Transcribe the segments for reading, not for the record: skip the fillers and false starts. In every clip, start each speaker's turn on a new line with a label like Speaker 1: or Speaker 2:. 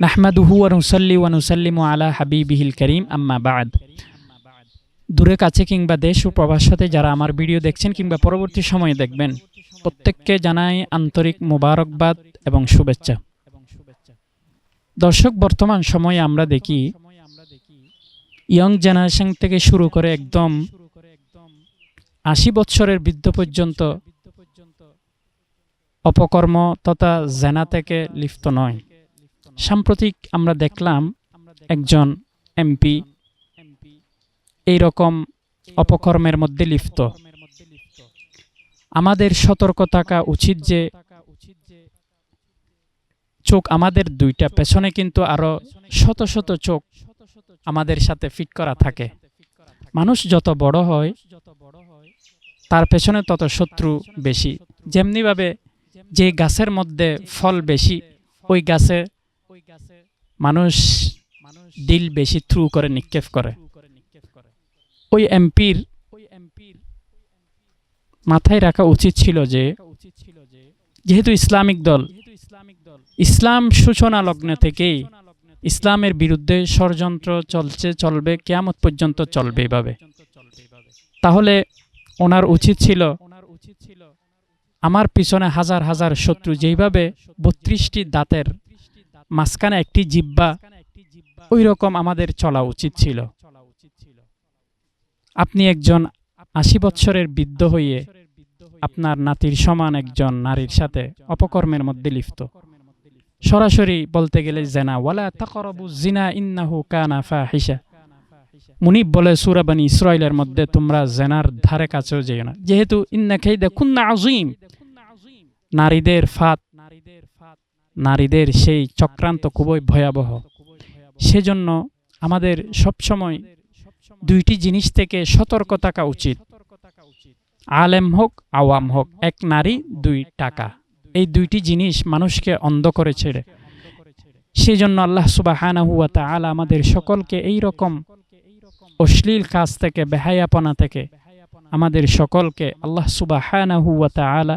Speaker 1: নাহমাদুহু ওয়া নুসাল্লি ওয়া নুসাল্লিমু আলা হাবিবিহিল কারীম আম্মা বা'দ। দূরে কাছে কিংবা দেশ ও প্রবাস হতে যারা আমার ভিডিও দেখছেন কিংবা পরবর্তী সময়ে দেখবেন, প্রত্যেককে জানাই আন্তরিক মোবারকবাদ এবং শুভেচ্ছা। দর্শক, বর্তমান সময়ে আমরা দেখি ইয়ং জেনারেশন থেকে শুরু করে একদম ৮০ বছরের বৃদ্ধ পর্যন্ত অপকর্ম তথা জেনা থেকে লিপ্ত নয়। সাম্প্রতিক আমরা দেখলাম একজন এমপি এই রকম অপকর্মের মধ্যে লিপ্ত। আমাদের সতর্ক থাকা উচিত যে চোখ আমাদের দুইটা, পেছনে কিন্তু আরো শত শত চোখ আমাদের সাথে ফিট করা থাকে। মানুষ যত বড় হয় তার পেছনে তত শত্রু বেশি। যেমনিভাবে যে গাছের মধ্যে ফল বেশি, ওই গাছে মানুষ ডিল বেশি থ্রু করে নিক্ষেপ করে। ওই এমপির মাথায় রাখা উচিত ছিল যে যেহেতু ইসলামিক দল, ইসলাম সূচনা লগ্ন থেকেই ইসলামের বিরুদ্ধে ষড়যন্ত্র চলবে, কিয়ামত পর্যন্ত চলবে এভাবে। তাহলে ওনার উচিত ছিল আমার পিছনে হাজার হাজার শত্রু, যেইভাবে ৩২টি দাঁতের মাঝখানে একটি জিহ্বা, ওই রকম আমাদের চলা উচিত ছিল। আপনি একজন ৮০ বছরের বৃদ্ধ হইয়ে আপনার নাতির সমান একজন নারীর সাথে অপকর্মের মধ্যে লিপ্ত। সরাসরি বলতে গেলে জেনা, ওয়ালা তাকরাবু জিনা ইন্নাহু কানা ফাহিশা। মুনিব বলে সূরা বনী ইসরাঈলের মধ্যে, তোমরা জেনার ধারে কাছেও যেও না, যেহেতু ইন্না কাইদা কুন্না আযীম। নারীদের ফাঁদ, নারীদের সেই চক্রান্ত খুবই ভয়াবহ। সেজন্য আমাদের সবসময় দুইটি জিনিস থেকে সতর্ক থাকা উচিত। আলেম হোক আওয়াম হোক, এক নারী দুই টাকা, এই দুইটি জিনিস মানুষকে অন্ধ করে ছেড়ে। সেজন্য আল্লাহ সুবহানাহু ওয়া তাআলা আমাদের সকলকে এই রকম অশ্লীল কাজ থেকে, বেহায়াপনা থেকে আমাদের সকলকে আল্লাহ সুবহানাহু ওয়া তাআলা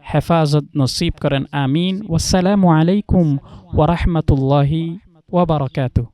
Speaker 1: হেফাজত নসিব করেন। আমিন। ওয়াসসালামু আলাইকুম ওয়া রাহমাতুল্লাহি ওয়া বারাকাতুহু।